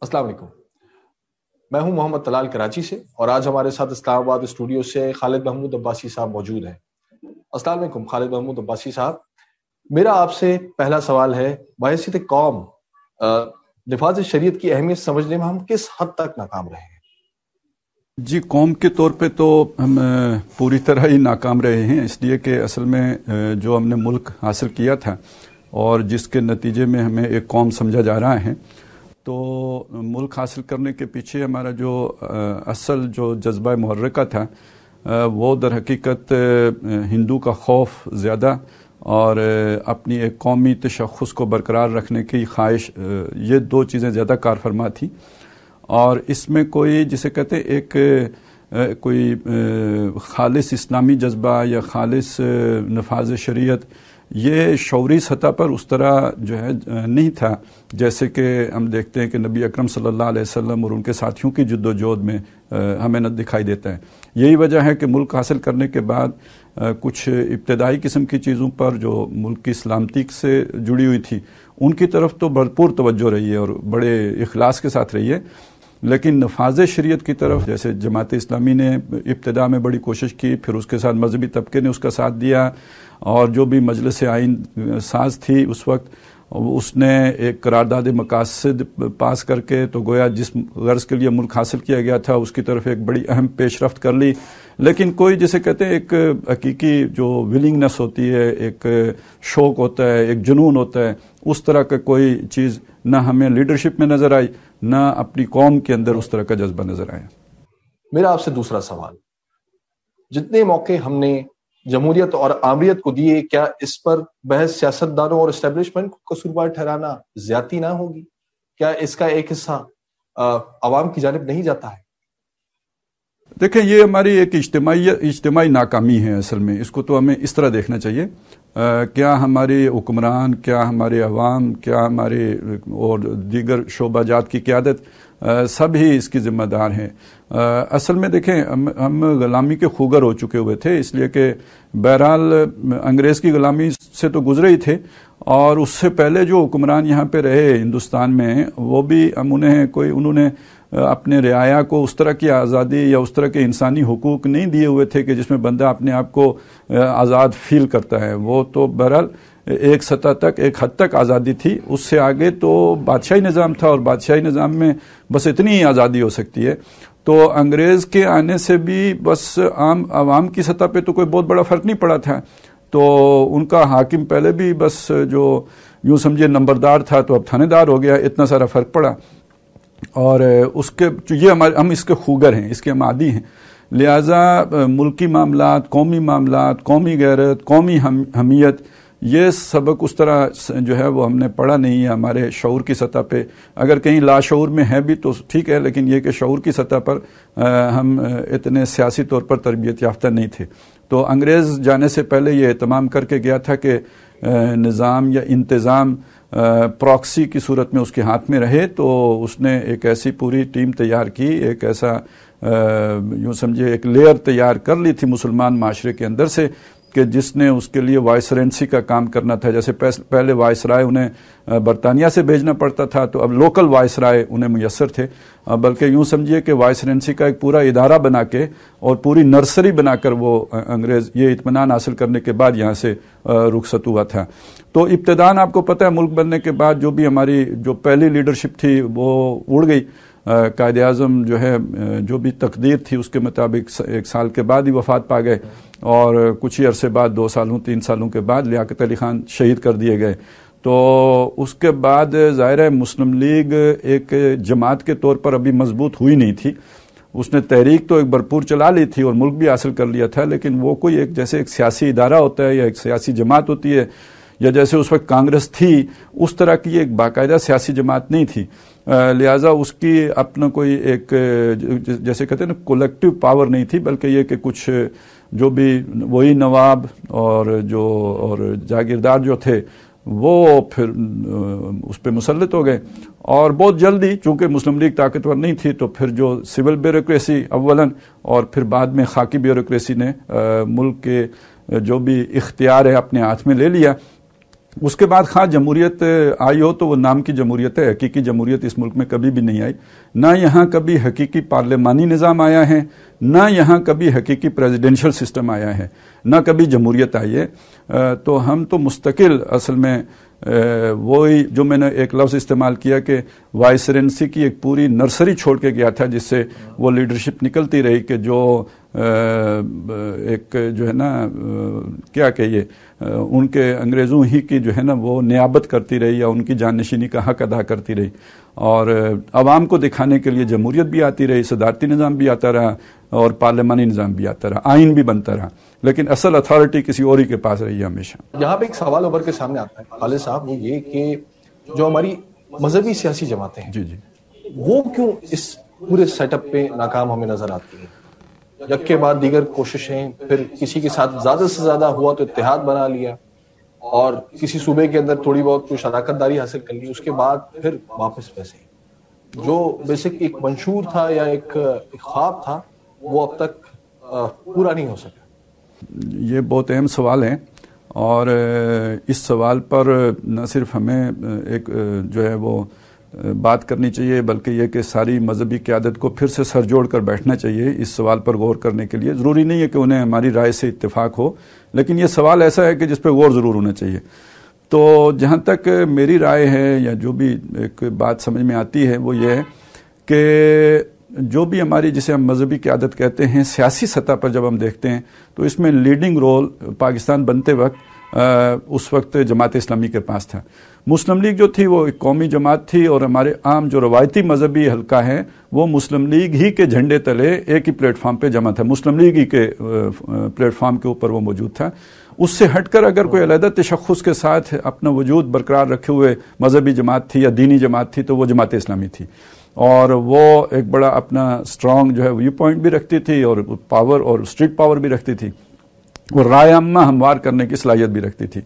السلام علیکم. میں ہوں محمد طلال کراچی سے، اور آج ہمارے ساتھ اسلام آباد اسٹوڈیو سے خالد محمود عباسی صاحب موجود ہیں. السلام علیکم خالد محمود عباسی صاحب. میرا آپ سے پہلا سوال ہے، بحیثیت قوم نفاذ شریعت کی اہمیت سمجھنے میں ہم کس حد تک ناکام رہے ہیں؟ جی، قوم کے طور پہ تو ہم پوری طرح ہی ناکام رہے ہیں، اس لیے کہ اصل میں جو ہم نے ملک حاصل کیا تھا اور جس کے نتیجے میں ہمیں ایک قوم سمجھا جا رہا ہے، تو ملک حاصل کرنے کے پیچھے ہمارا جو اصل جو جذبہ محرکہ تھا وہ در حقیقت ہندو کا خوف زیادہ اور اپنی ایک قومی تشخص کو برقرار رکھنے کی خواہش، یہ دو چیزیں زیادہ کار فرما تھیں. اور اس میں کوئی جسے کہتے ہیں ایک کوئی خالص اسلامی جذبہ یا خالص نفاذ شریعت، یہ شعوری سطح پر اس طرح جو ہے نہیں تھا جیسے کہ ہم دیکھتے ہیں کہ نبی اکرم صلی اللہ علیہ وسلم اور ان کے ساتھیوں کی جد و جہد میں ہمیں نہ دکھائی دیتا ہے. یہی وجہ ہے کہ ملک حاصل کرنے کے بعد کچھ ابتدائی قسم کی چیزوں پر جو ملک کی سلامتی سے جڑی ہوئی تھی ان کی طرف تو بھرپور توجہ رہی ہے اور بڑے اخلاص کے ساتھ رہی ہے، لیکن نفاذ شریعت کی طرف جیسے جماعت اسلامی نے ابتدا میں بڑی کوشش کی، پھر اس کے ساتھ مذہبی طبقے نے اس کا ساتھ دیا، اور جو بھی مجلس آئین ساز تھی اس وقت اس نے ایک قرارداد مقاصد پاس کر کے تو گویا جس غرض کے لیے ملک حاصل کیا گیا تھا اس کی طرف ایک بڑی اہم پیش رفت کر لی. لیکن کوئی جسے کہتے ہیں ایک حقیقی جو ولنگنس ہوتی ہے، ایک شوق ہوتا ہے، ایک جنون ہوتا ہے، اس طرح کا کوئی چیز نہ ہمیں لیڈرشپ میں نظر آئی، نہ اپنی قوم کے اندر اس طرح کا جذبہ نظر آیا. میرا آپ سے دوسرا سوال، جتنے موقع ہم نے جمہوریت اور آمریت کو دیے، کیا اس پر بحث سیاستدانوں اور اسٹیبلشمنٹ کو قصوروار ٹھہرانا زیادتی نہ ہوگی؟ کیا اس کا ایک حصہ عوام کی جانب نہیں جاتا ہے؟ دیکھیں، یہ ہماری ایک اجتماعی ناکامی ہے. اصل میں اس کو تو ہمیں اس طرح دیکھنا چاہیے، کیا ہمارے حکمران، کیا ہمارے عوام، کیا ہمارے اور دیگر شعبہ جات کی قیادت سب ہی اس کی ذمہ دار ہیں. اصل میں دیکھیں، ہم غلامی کے خوگر ہو چکے ہوئے تھے، اس لیے کہ بہرحال انگریز کی غلامی سے تو گزرے ہی تھے، اور اس سے پہلے جو حکمران یہاں پہ رہے ہندوستان میں، وہ بھی انہوں نے اپنے رعایا کو اس طرح کی آزادی یا اس طرح کے انسانی حقوق نہیں دیے ہوئے تھے کہ جس میں بندہ اپنے آپ کو آزاد فیل کرتا ہے. وہ تو بہرحال ایک سطح تک، ایک حد تک آزادی تھی، اس سے آگے تو بادشاہی نظام تھا، اور بادشاہی نظام میں بس اتنی ہی آزادی ہو سکتی ہے. تو انگریز کے آنے سے بھی بس عام عوام کی سطح پہ تو کوئی بہت بڑا فرق نہیں پڑا تھا. تو ان کا حاکم پہلے بھی بس جو یوں سمجھے نمبردار تھا تو اب تھانے دار ہو گیا، اتنا سارا فرق پڑا. اور اس کے یہ ہم اس کے خوگر ہیں، اس کے ہم عادی ہیں. لہذا ملکی معاملات، قومی غیرت، قومی حمیت، یہ سبق اس طرح جو ہے وہ ہم نے پڑھا نہیں ہے ہمارے شعور کی سطح پہ. اگر کہیں لاشعور میں ہے بھی تو ٹھیک ہے، لیکن یہ کہ شعور کی سطح پر ہم اتنے سیاسی طور پر تربیت یافتہ نہیں تھے. تو انگریز جانے سے پہلے یہ اہتمام کر کے گیا تھا کہ نظام یا انتظام پراکسی کی صورت میں اس کے ہاتھ میں رہے. تو اس نے ایک ایسی پوری ٹیم تیار کی، ایک ایسا یوں سمجھے ایک لیئر تیار کر لی تھی مسلمان معاشرے کے اندر سے کہ جس نے اس کے لیے وائسرنسی کا کام کرنا تھا. جیسے پہلے وائسرائے انہیں برطانیہ سے بھیجنا پڑتا تھا، تو اب لوکل وائسرائے انہیں میسر تھے. بلکہ یوں سمجھیے کہ وائسرنسی کا ایک پورا ادارہ بنا کے اور پوری نرسری بنا کر وہ انگریز یہ اطمینان حاصل کرنے کے بعد یہاں سے رخصت ہوا تھا. تو ابتداً آپ کو پتہ ہے ملک بننے کے بعد جو بھی ہماری جو پہلی لیڈرشپ تھی وہ اڑ گئی. قائد اعظم جو ہے جو بھی تقدیر تھی اس کے مطابق 1 سال کے بعد ہی وفات پا گئے، اور کچھ ہی عرصے بعد 2 سالوں 3 سالوں کے بعد لیاقت علی خان شہید کر دیے گئے. تو اس کے بعد ظاہر ہے مسلم لیگ ایک جماعت کے طور پر ابھی مضبوط ہوئی نہیں تھی. اس نے تحریک تو ایک بھرپور چلا لی تھی اور ملک بھی حاصل کر لیا تھا، لیکن وہ کوئی ایک جیسے ایک سیاسی ادارہ ہوتا ہے یا ایک سیاسی جماعت ہوتی ہے، یا جیسے اس وقت کانگریس تھی اس طرح کی ایک باقاعدہ سیاسی جماعت نہیں تھی. لہٰذا اس کی اپنا کوئی ایک جیسے کہتے ہیں نا کولیکٹیو پاور نہیں تھی، بلکہ یہ کہ کچھ جو بھی وہی نواب اور جاگیردار جو تھے وہ پھر اس پہ مسلط ہو گئے. اور بہت جلدی چونکہ مسلم لیگ طاقتور نہیں تھی تو پھر جو سول بیوروکریسی اولاً اور پھر بعد میں خاکی بیوروکریسی نے ملک کے جو بھی اختیار ہے اپنے ہاتھ میں لے لیا. اس کے بعد خواہ جمہوریت آئی ہو تو وہ نام کی جمہوریت ہے، حقیقی جمہوریت اس ملک میں کبھی بھی نہیں آئی. نہ یہاں کبھی حقیقی پارلیمانی نظام آیا ہے، نہ یہاں کبھی حقیقی پریزیڈنشل سسٹم آیا ہے، نہ کبھی جمہوریت آئی ہے. تو ہم تو مستقل اصل میں وہی جو میں نے ایک لفظ استعمال کیا کہ وائسرنسی کی ایک پوری نرسری چھوڑ کے گیا تھا، جس سے وہ لیڈرشپ نکلتی رہی کہ جو ایک جو ہے نا کیا کہیے ان کے انگریزوں ہی کی جو ہے نا وہ نیابت کرتی رہی یا ان کی جانشینی کا حق ادا کرتی رہی، اور عوام کو دکھانے کے لیے جمہوریت بھی آتی رہی، صدارتی نظام بھی آتا رہا اور پارلیمانی نظام بھی آتا رہا، آئین بھی بنتا رہا، لیکن اصل اتھارٹی کسی اور ہی کے پاس رہی ہے ہمیشہ. یہاں پہ ایک سوال ابھر کے سامنے آتا ہے خالد صاحب، وہ یہ کہ جو ہماری مذہبی سیاسی جماعتیں ہیں جی جی وہ کیوں اس پورے سیٹ اپ پہ ناکام ہمیں نظر آتی ہیں؟ یک کے بعد دیگر کوششیں، پھر کسی کے ساتھ زیادہ سے زیادہ ہوا تو اتحاد بنا لیا، اور کسی صوبے کے اندر تھوڑی بہت کوئی شراکت داری حاصل کر لی، اس کے بعد پھر واپس ویسے ہی جو بیسک ایک منشور تھا یا ایک خواب تھا وہ اب تک پورا نہیں ہو سکا. یہ بہت اہم سوال ہے، اور اس سوال پر نہ صرف ہمیں ایک جو ہے وہ بات کرنی چاہیے، بلکہ یہ کہ ساری مذہبی قیادت کو پھر سے سر جوڑ کر بیٹھنا چاہیے اس سوال پر غور کرنے کے لیے. ضروری نہیں ہے کہ انہیں ہماری رائے سے اتفاق ہو، لیکن یہ سوال ایسا ہے کہ جس پہ غور ضرور ہونا چاہیے. تو جہاں تک میری رائے ہے یا جو بھی ایک بات سمجھ میں آتی ہے وہ یہ ہے کہ جو بھی ہماری جسے ہم مذہبی قیادت کہتے ہیں، سیاسی سطح پر جب ہم دیکھتے ہیں تو اس میں لیڈنگ رول پاکستان بنتے وقت اس وقت جماعت اسلامی کے پاس تھا. مسلم لیگ جو تھی وہ ایک قومی جماعت تھی، اور ہمارے عام جو روایتی مذہبی حلقہ ہے وہ مسلم لیگ ہی کے جھنڈے تلے ایک ہی پلیٹ فارم پہ جمع تھا، مسلم لیگ ہی کے پلیٹ فارم کے اوپر وہ موجود تھا. اس سے ہٹ کر اگر کوئی علیحدہ تشخص کے ساتھ اپنا وجود برقرار رکھے ہوئے مذہبی جماعت تھی یا دینی جماعت تھی تو وہ جماعت اسلامی تھی، اور وہ ایک بڑا اپنا اسٹرانگ جو ہے ویو پوائنٹ بھی رکھتی تھی، اور پاور اور اسٹریٹ پاور بھی رکھتی تھی، اور رائے عامہ ہموار کرنے کی صلاحیت بھی رکھتی تھی.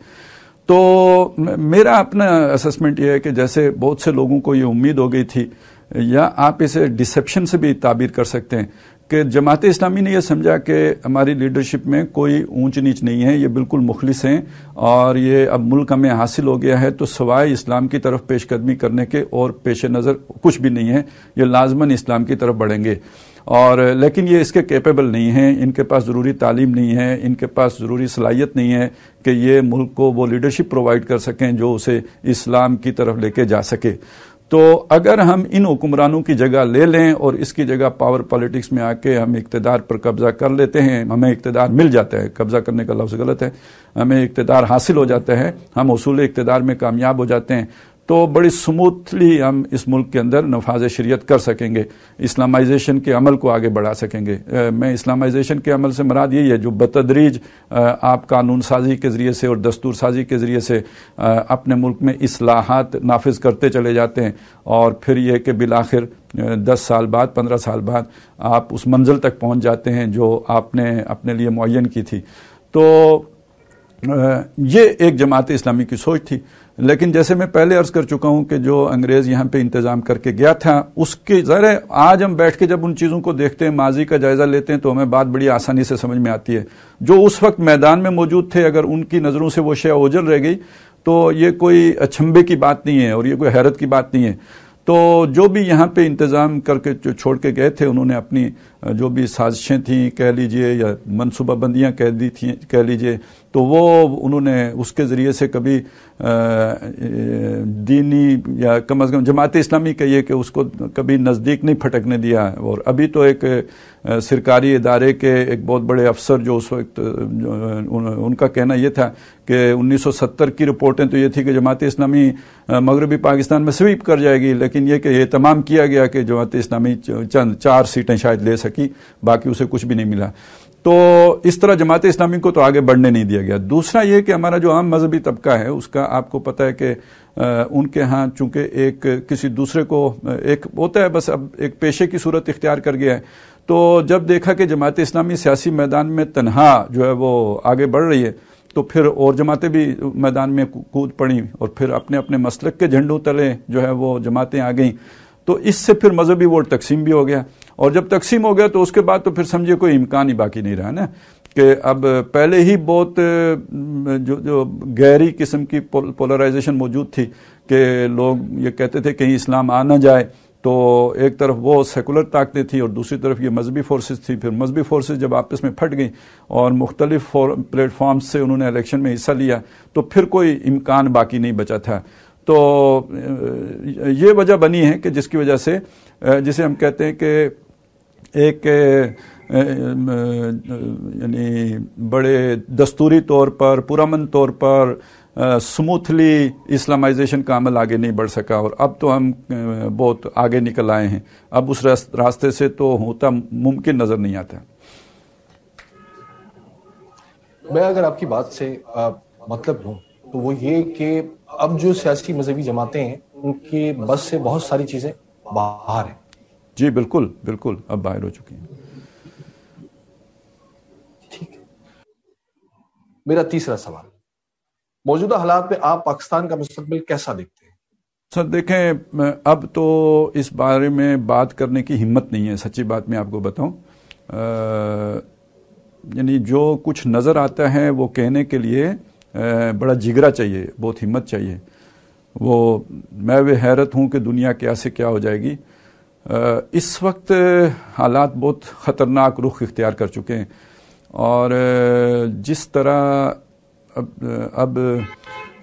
تو میرا اپنا اسسمنٹ یہ ہے کہ جیسے بہت سے لوگوں کو یہ امید ہو گئی تھی، یا آپ اسے ڈسیپشن سے بھی تعبیر کر سکتے ہیں، کہ جماعت اسلامی نے یہ سمجھا کہ ہماری لیڈرشپ میں کوئی اونچ نیچ نہیں ہے، یہ بالکل مخلص ہیں، اور یہ اب ملک ہمیں حاصل ہو گیا ہے تو سوائے اسلام کی طرف پیش قدمی کرنے کے اور پیش نظر کچھ بھی نہیں ہے، یہ لازماً اسلام کی طرف بڑھیں گے. اور لیکن یہ اس کے کیپیبل نہیں ہیں، ان کے پاس ضروری تعلیم نہیں ہے، ان کے پاس ضروری صلاحیت نہیں ہے کہ یہ ملک کو وہ لیڈرشپ پرووائڈ کر سکیں جو اسے اسلام کی طرف لے کے جا سکے. تو اگر ہم ان حکمرانوں کی جگہ لے لیں اور اس کی جگہ پاور پالیٹکس میں آ کے ہم اقتدار پر قبضہ کر لیتے ہیں، ہمیں اقتدار مل جاتا ہے، قبضہ کرنے کا لفظ غلط ہے، ہمیں اقتدار حاصل ہو جاتا ہے، ہم حصول اقتدار میں کامیاب ہو جاتے ہیں، تو بڑی سموتھلی ہم اس ملک کے اندر نفاذ شریعت کر سکیں گے، اسلامائزیشن کے عمل کو آگے بڑھا سکیں گے. میں اسلامائزیشن کے عمل سے مراد یہی ہے جو بتدریج آپ قانون سازی کے ذریعے سے اور دستور سازی کے ذریعے سے اپنے ملک میں اصلاحات نافذ کرتے چلے جاتے ہیں، اور پھر یہ کہ بالآخر 10 سال بعد 15 سال بعد آپ اس منزل تک پہنچ جاتے ہیں جو آپ نے اپنے لیے معین کی تھی. تو یہ ایک جماعت اسلامی کی سوچ تھی. لیکن جیسے میں پہلے عرض کر چکا ہوں کہ جو انگریز یہاں پہ انتظام کر کے گیا تھا اس کے ذرا آج ہم بیٹھ کے جب ان چیزوں کو دیکھتے ہیں، ماضی کا جائزہ لیتے ہیں، تو ہمیں بات بڑی آسانی سے سمجھ میں آتی ہے. جو اس وقت میدان میں موجود تھے اگر ان کی نظروں سے وہ شے اوجھل رہ گئی تو یہ کوئی اچھمبے کی بات نہیں ہے اور یہ کوئی حیرت کی بات نہیں ہے. تو جو بھی یہاں پہ انتظام کر کے چھوڑ کے گئے تھے انہوں نے اپنی جو بھی سازشیں تھیں کہہ لیجئے یا منصوبہ بندیاں کہہ لیجئے، تو وہ انہوں نے اس کے ذریعے سے کبھی دینی یا کم از کم جماعت اسلامی کہیے کہ اس کو کبھی نزدیک نہیں پھٹکنے دیا. اور ابھی تو ایک سرکاری ادارے کے ایک بہت بڑے افسر جو اس وقت ان کا کہنا یہ تھا کہ 1970 کی رپورٹیں تو یہ تھی کہ جماعت اسلامی مغربی پاکستان میں سویپ کر جائے گی، لیکن یہ کہ یہ تمام کیا گیا کہ جماعت اسلامی چند 4 سیٹیں شاید لے سکی، باقی اسے کچھ بھی نہیں ملا. تو اس طرح جماعت اسلامی کو تو آگے بڑھنے نہیں دیا گیا. دوسرا یہ کہ ہمارا جو عام مذہبی طبقہ ہے اس کا آپ کو پتہ ہے کہ ان کے ہاں چونکہ ایک کسی دوسرے کو ایک ہوتا ہے بس اب ایک پیشے کی صورت اختیار کر گیا ہے. تو جب دیکھا کہ جماعت اسلامی سیاسی میدان میں تنہا جو ہے وہ آگے بڑھ رہی ہے تو پھر اور جماعتیں بھی میدان میں کود پڑیں اور پھر اپنے اپنے مسلک کے جھنڈوں تلے جو ہے وہ جماعتیں آ گئیں. تو اس سے پھر مذہبی ووٹ تقسیم بھی ہو گیا، اور جب تقسیم ہو گیا تو اس کے بعد تو پھر سمجھے کوئی امکان ہی باقی نہیں رہا نا کہ اب پہلے ہی بہت جو گہری قسم کی پولرائزیشن موجود تھی کہ لوگ یہ کہتے تھے کہیں اسلام آ نہ جائے، تو ایک طرف وہ سیکولر طاقتیں تھیں اور دوسری طرف یہ مذہبی فورسز تھیں. پھر مذہبی فورسز جب آپس میں پھٹ گئیں اور مختلف پلیٹ فارمز سے انہوں نے الیکشن میں حصہ لیا تو پھر کوئی امکان باقی نہیں بچا تھا. تو یہ وجہ بنی ہے کہ جس کی وجہ سے جسے ہم کہتے ہیں کہ ایک یعنی بڑے دستوری طور پر پرامن طور پر سموتھلی اسلامائزیشن کا عمل آگے نہیں بڑھ سکا، اور اب تو ہم بہت آگے نکل آئے ہیں. اب اس راستے سے تو ہوتا ممکن نظر نہیں آتا. میں اگر آپ کی بات سے مطلب لوں تو وہ یہ کہ اب جو سیاسی مذہبی جماعتیں ہیں ان کی بس سے بہت ساری چیزیں باہر ہیں. جی بالکل بالکل، اب باہر ہو چکی ہیں. ٹھیک ہے. میرا تیسرا سوال، موجودہ حالات میں آپ پاکستان کا مستقبل کیسا دیکھتے ہیں؟ سر دیکھیں، اب تو اس بارے میں بات کرنے کی ہمت نہیں ہے. سچی بات میں آپ کو بتاؤں، یعنی جو کچھ نظر آتا ہے وہ کہنے کے لیے بڑا جگرا چاہیے، بہت ہمت چاہیے. وہ میں وہ حیرت ہوں کہ دنیا کیا سے کیا ہو جائے گی. اس وقت حالات بہت خطرناک رخ اختیار کر چکے ہیں، اور جس طرح اب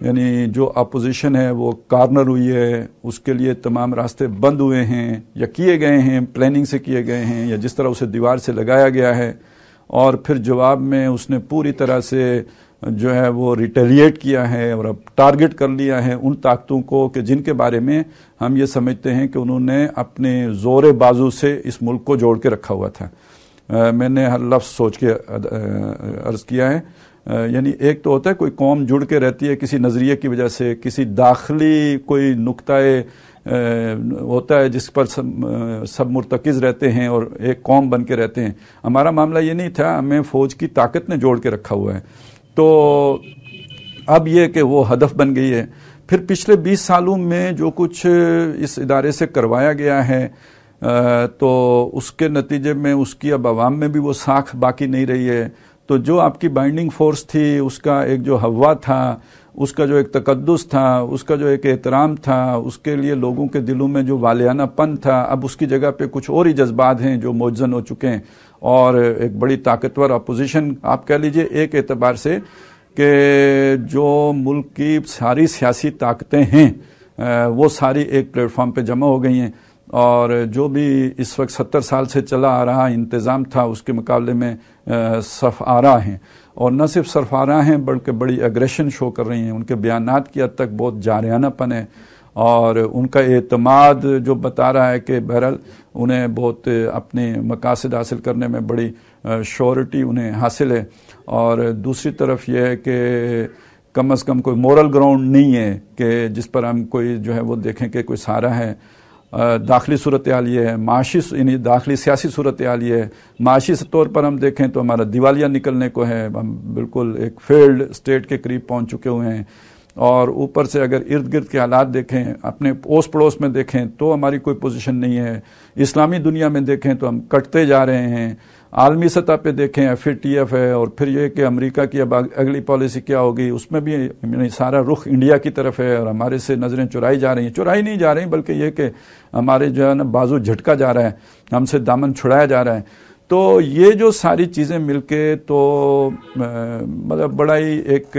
یعنی جو اپوزیشن ہے وہ کارنر ہوئی ہے، اس کے لیے تمام راستے بند ہوئے ہیں یا کیے گئے ہیں، پلاننگ سے کیے گئے ہیں، یا جس طرح اسے دیوار سے لگایا گیا ہے، اور پھر جواب میں اس نے پوری طرح سے جو ہے وہ ریٹیلیٹ کیا ہے اور اب ٹارگٹ کر لیا ہے ان طاقتوں کو کہ جن کے بارے میں ہم یہ سمجھتے ہیں کہ انہوں نے اپنے زور بازو سے اس ملک کو جوڑ کے رکھا ہوا تھا. میں نے ہر لفظ سوچ کے عرض کیا ہے. یعنی ایک تو ہوتا ہے کوئی قوم جڑ کے رہتی ہے کسی نظریے کی وجہ سے، کسی داخلی کوئی نقطہ ہوتا ہے جس پر سب مرتکز رہتے ہیں اور ایک قوم بن کے رہتے ہیں. ہمارا معاملہ یہ نہیں تھا، ہمیں فوج کی طاقت نے جوڑ کے رکھا ہوا ہے. تو اب یہ کہ وہ ہدف بن گئی ہے. پھر پچھلے 20 سالوں میں جو کچھ اس ادارے سے کروایا گیا ہے تو اس کے نتیجے میں اس کی اب عوام میں بھی وہ ساکھ باقی نہیں رہی ہے. تو جو آپ کی بائنڈنگ فورس تھی، اس کا ایک جو ہوا تھا، اس کا جو ایک تقدس تھا، اس کا جو ایک احترام تھا، اس کے لیے لوگوں کے دلوں میں جو والیانہ پن تھا، اب اس کی جگہ پہ کچھ اور ہی جذبات ہیں جو موجزن ہو چکے ہیں. اور ایک بڑی طاقتور اپوزیشن آپ کہہ لیجئے ایک اعتبار سے کہ جو ملک کی ساری سیاسی طاقتیں ہیں وہ ساری ایک پلیٹ فارم پہ جمع ہو گئی ہیں، اور جو بھی اس وقت 70 سال سے چلا آ رہا انتظام تھا اس کے مقابلے میں صف آرا ہیں. اور نہ صرف صرف آرا ہیں بلکہ بڑی اگریشن شو کر رہی ہیں. ان کے بیانات کی حد تک بہت جارحانہ پن ہے، اور ان کا اعتماد جو بتا رہا ہے کہ بہرحال انہیں بہت اپنے مقاصد حاصل کرنے میں بڑی شیورٹی انہیں حاصل ہے. اور دوسری طرف یہ ہے کہ کم از کم کوئی مورل گراؤنڈ نہیں ہے کہ جس پر ہم کوئی جو ہے وہ دیکھیں کہ کوئی سہارا ہے. داخلی صورتحال یہ ہے، معاشی یعنی داخلی سیاسی صورتحال یہ ہے. معاشی طور پر ہم دیکھیں تو ہمارا دیوالیہ نکلنے کو ہے، ہم بالکل ایک فیلڈ اسٹیٹ کے قریب پہنچ چکے ہوئے ہیں. اور اوپر سے اگر ارد گرد کے حالات دیکھیں، اپنے اوس پڑوس میں دیکھیں تو ہماری کوئی پوزیشن نہیں ہے. اسلامی دنیا میں دیکھیں تو ہم کٹتے جا رہے ہیں. عالمی سطح پہ دیکھیں FATF ہے، اور پھر یہ کہ امریکہ کی اب اگلی پالیسی کیا ہوگی، اس میں بھی سارا رخ انڈیا کی طرف ہے، اور ہمارے سے نظریں چرائی جا رہی ہیں. چرائی نہیں جا رہی بلکہ یہ کہ ہمارے جو ہے نا بازو جھٹکا جا رہا ہے، ہم سے دامن چھڑایا جا رہا ہے. تو یہ جو ساری چیزیں مل کے تو مطلب بڑا ہی ایک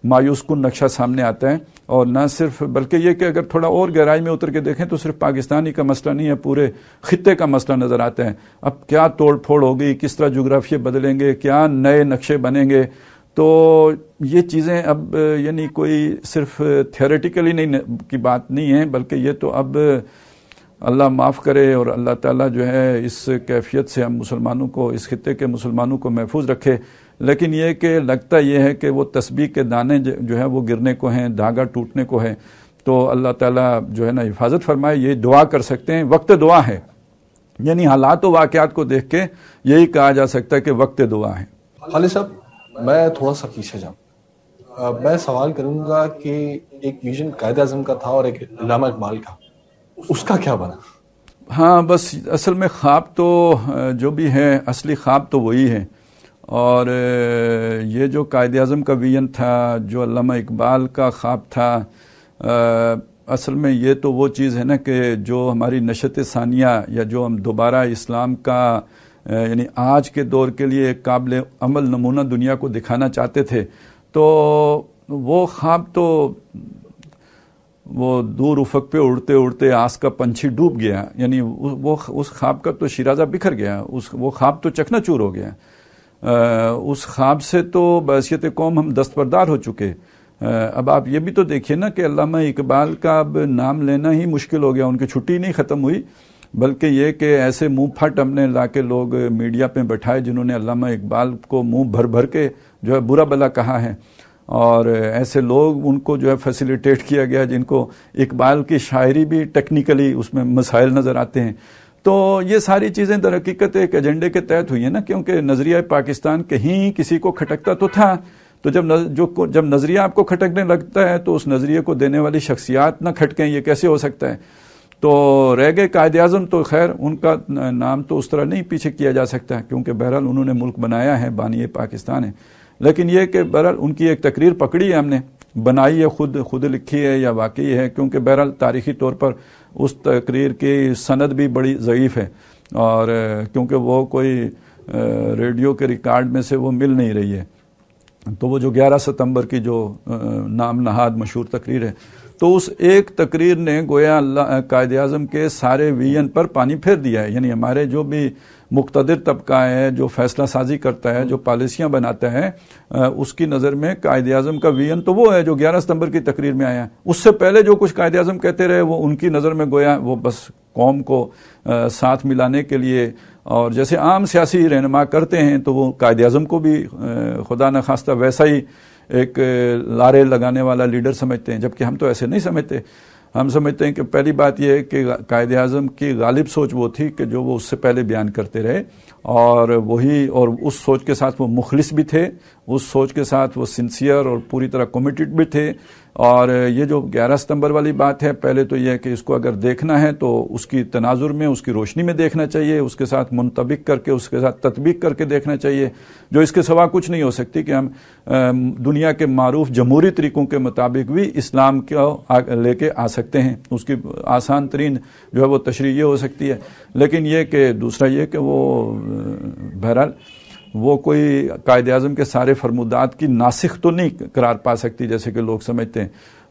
مایوس کن نقشہ سامنے آتا ہے. اور نہ صرف بلکہ یہ کہ اگر تھوڑا اور گہرائی میں اتر کے دیکھیں تو صرف پاکستانی کا مسئلہ نہیں ہے، پورے خطے کا مسئلہ نظر آتا ہے. اب کیا توڑ پھوڑ ہوگی، کس طرح جغرافیے بدلیں گے، کیا نئے نقشے بنیں گے. تو یہ چیزیں اب یعنی کوئی صرف تھیوریٹیکلی نہیں کی بات نہیں ہے، بلکہ یہ تو اب اللہ معاف کرے اور اللہ تعالیٰ جو ہے اس کیفیت سے ہم مسلمانوں کو، اس خطے کے مسلمانوں کو محفوظ رکھے. لیکن یہ کہ لگتا یہ ہے کہ وہ تسبیح کے دانے جو ہے وہ گرنے کو ہیں، دھاگا ٹوٹنے کو ہے. تو اللہ تعالیٰ جو ہے نا حفاظت فرمائے. یہ دعا کر سکتے ہیں، وقت دعا ہے. یعنی حالات و واقعات کو دیکھ کے یہی کہا جا سکتا ہے کہ وقت دعا ہے. خالد صاحب، میں تھوڑا سا پیچھے جاؤں. میں سوال کروں گا کہ ایک ویژن قائد اعظم کا تھا اور ایک علامہ اقبال کا، اس کا کیا بنا؟ ہاں بس اصل میں خواب تو جو بھی ہے اصلی خواب تو وہی ہے، اور یہ جو قائد اعظم کا ویژن تھا، جو علامہ اقبال کا خواب تھا، اصل میں یہ تو وہ چیز ہے نا کہ جو ہماری نشت ثانیہ یا جو ہم دوبارہ اسلام کا یعنی آج کے دور کے لیے ایک قابل عمل نمونہ دنیا کو دکھانا چاہتے تھے، تو وہ خواب تو وہ دور افق پہ اڑتے اڑتے آس کا پنچھی ڈوب گیا، یعنی وہ اس خواب کا تو شیرازہ بکھر گیا، وہ خواب تو چکنا چور ہو گیا۔ اس خواب سے تو بحیثیت قوم ہم دستبردار ہو چکے۔ اب آپ یہ بھی تو دیکھیے نا کہ علامہ اقبال کا اب نام لینا ہی مشکل ہو گیا، ان کی چھٹی نہیں ختم ہوئی، بلکہ یہ کہ ایسے منہ پھٹ ہم نے لا کے لوگ میڈیا پہ بٹھائے جنہوں نے علامہ اقبال کو منہ بھر بھر کے جو ہے برا بلا کہا ہے، اور ایسے لوگ ان کو جو ہے فیسیلیٹیٹ کیا گیا جن کو اقبال کی شاعری بھی ٹیکنیکلی اس میں مسائل نظر آتے ہیں۔ تو یہ ساری چیزیں در حقیقت ایک ایجنڈے کے تحت ہوئی ہیں نا، کیونکہ نظریہ پاکستان کہیں کسی کو کھٹکتا تو تھا، تو جب نظریہ آپ کو کھٹکنے لگتا ہے تو اس نظریے کو دینے والی شخصیات نہ کھٹکیں، یہ کیسے ہو سکتا ہے؟ تو رہ گئے قائد اعظم، تو خیر ان کا نام تو اس طرح نہیں پیچھے کیا جا سکتا کیونکہ بہرحال انہوں نے ملک بنایا ہے، بانی پاکستان ہے، لیکن یہ کہ بہرحال ان کی ایک تقریر پکڑی ہے ہم نے، بنائی ہے خود لکھی ہے یا واقعی ہے، کیونکہ بہرحال تاریخی طور پر اس تقریر کی سند بھی بڑی ضعیف ہے، اور کیونکہ وہ کوئی ریڈیو کے ریکارڈ میں سے وہ مل نہیں رہی ہے، تو وہ جو 11 ستمبر کی جو نام نہاد مشہور تقریر ہے، تو اس ایک تقریر نے گویا قائد اعظم کے سارے ویژن پر پانی پھیر دیا ہے۔ یعنی ہمارے جو بھی مقتدر طبقہ ہے، جو فیصلہ سازی کرتا ہے، جو پالیسیاں بناتا ہے، اس کی نظر میں قائد اعظم کا ویژن تو وہ ہے جو 11 ستمبر کی تقریر میں آیا ہے۔ اس سے پہلے جو کچھ قائد اعظم کہتے رہے وہ ان کی نظر میں گویا وہ بس قوم کو ساتھ ملانے کے لیے، اور جیسے عام سیاسی رہنما کرتے ہیں تو وہ قائد اعظم کو بھی خدا نخواستہ ویسا ہی ایک لارے لگانے والا لیڈر سمجھتے ہیں، جبکہ ہم تو ایسے نہیں سمجھتے۔ ہم سمجھتے ہیں کہ پہلی بات یہ ہے کہ قائد اعظم کی غالب سوچ وہ تھی کہ جو وہ اس سے پہلے بیان کرتے رہے، اور اس سوچ کے ساتھ وہ مخلص بھی تھے، اس سوچ کے ساتھ وہ سنسیئر اور پوری طرح کمیٹڈ بھی تھے۔ اور یہ جو 11 ستمبر والی بات ہے، پہلے تو یہ ہے کہ اس کو اگر دیکھنا ہے تو اس کی تناظر میں، اس کی روشنی میں دیکھنا چاہیے، اس کے ساتھ منطبق کر کے، اس کے ساتھ تطبیق کر کے دیکھنا چاہیے، جو اس کے سوا کچھ نہیں ہو سکتی کہ ہم دنیا کے معروف جمہوری طریقوں کے مطابق بھی اسلام کو لے کے آ سکتے ہیں۔ اس کی آسان ترین جو ہے وہ تشریح یہ ہو سکتی ہے، لیکن یہ کہ دوسرا یہ کہ وہ بہرحال وہ کوئی قائد اعظم کے سارے فرمودات کی ناسخ تو نہیں قرار پا سکتی جیسے کہ لوگ سمجھتے ہیں۔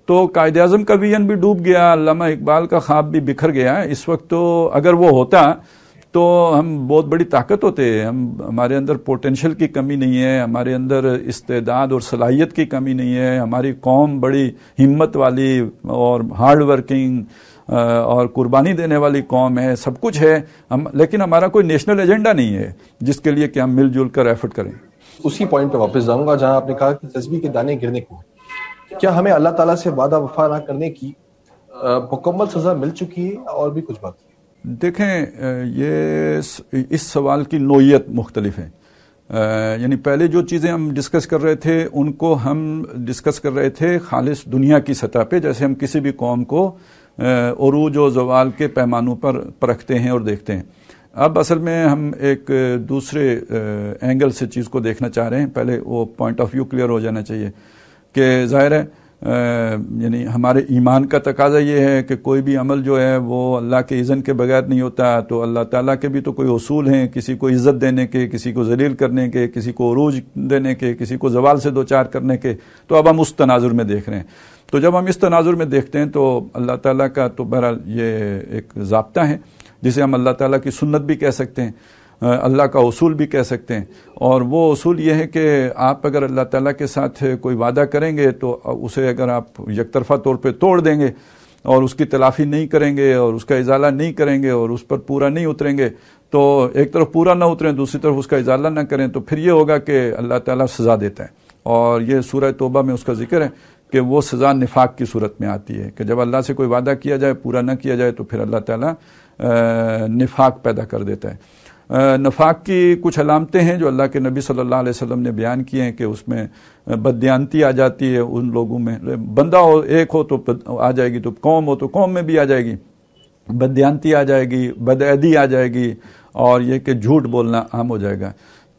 تو قائد اعظم کا ویژن بھی ڈوب گیا، علامہ اقبال کا خواب بھی بکھر گیا۔ اس وقت تو اگر وہ ہوتا تو ہم بہت بڑی طاقت ہوتے، ہمارے اندر پوٹینشل کی کمی نہیں ہے، ہمارے اندر استعداد اور صلاحیت کی کمی نہیں ہے، ہماری قوم بڑی ہمت والی اور ہارڈ ورکنگ اور قربانی دینے والی قوم ہے، سب کچھ ہے، لیکن ہمارا کوئی نیشنل ایجنڈا نہیں ہے جس کے لیے کہ ہم مل جل کر ایفرٹ کریں۔ اسی پوائنٹ پہ واپس جاؤں گا جہاں آپ نے کہا کہ تسبیح کے دانے گرنے کو، کیا ہمیں اللہ تعالیٰ سے وعدہ وفا نہ کرنے کی مکمل سزا مل چکی ہے اور بھی کچھ باقی ہے؟ دیکھیں، یہ اس سوال کی نوعیت مختلف ہے۔ یعنی پہلے جو چیزیں ہم ڈسکس کر رہے تھے ان کو ہم ڈسکس کر رہے تھے خالص دنیا کی سطح پہ، جیسے ہم کسی بھی قوم کو عروج و زوال کے پیمانوں پر پرکھتے ہیں اور دیکھتے ہیں۔ اب اصل میں ہم ایک دوسرے اینگل سے چیز کو دیکھنا چاہ رہے ہیں۔ پہلے وہ پوائنٹ آف ویو کلیئر ہو جانا چاہیے کہ ظاہر ہے یعنی ہمارے ایمان کا تقاضا یہ ہے کہ کوئی بھی عمل جو ہے وہ اللہ کے اذن کے بغیر نہیں ہوتا، تو اللہ تعالیٰ کے بھی تو کوئی اصول ہیں، کسی کو عزت دینے کے، کسی کو ذلیل کرنے کے، کسی کو عروج دینے کے، کسی کو زوال سے دوچار کرنے کے۔ تو اب ہم اس تناظر میں دیکھ رہے ہیں۔ تو جب ہم اس تناظر میں دیکھتے ہیں تو اللہ تعالیٰ کا تو بہرحال یہ ایک ضابطہ ہے جسے ہم اللہ تعالیٰ کی سنت بھی کہہ سکتے ہیں، اللہ کا اصول بھی کہہ سکتے ہیں، اور وہ اصول یہ ہے کہ آپ اگر اللہ تعالیٰ کے ساتھ کوئی وعدہ کریں گے تو اسے اگر آپ یک طرفہ طور پہ توڑ دیں گے اور اس کی تلافی نہیں کریں گے اور اس کا ازالہ نہیں کریں گے اور اس پر پورا نہیں اتریں گے، تو ایک طرف پورا نہ اتریں دوسری طرف اس کا ازالہ نہ کریں، تو پھر یہ ہوگا کہ اللہ تعالیٰ سزا دیتا ہے۔ اور یہ سورہ توبہ میں اس کا ذکر ہے کہ وہ سزا نفاق کی صورت میں آتی ہے کہ جب اللہ سے کوئی وعدہ کیا جائے پورا نہ کیا جائے تو پھر اللہ تعالیٰ نفاق پیدا کر دیتا ہے۔ نفاق کی کچھ علامتیں ہیں جو اللہ کے نبی صلی اللہ علیہ وسلم نے بیان کی ہیں کہ اس میں بددیانتی آ جاتی ہے ان لوگوں میں، بندہ ہو ایک ہو تو آ جائے گی، تو قوم ہو تو قوم میں بھی آ جائے گی، بددیانتی آ جائے گی، بدعہدی آ جائے گی، اور یہ کہ جھوٹ بولنا عام ہو جائے گا۔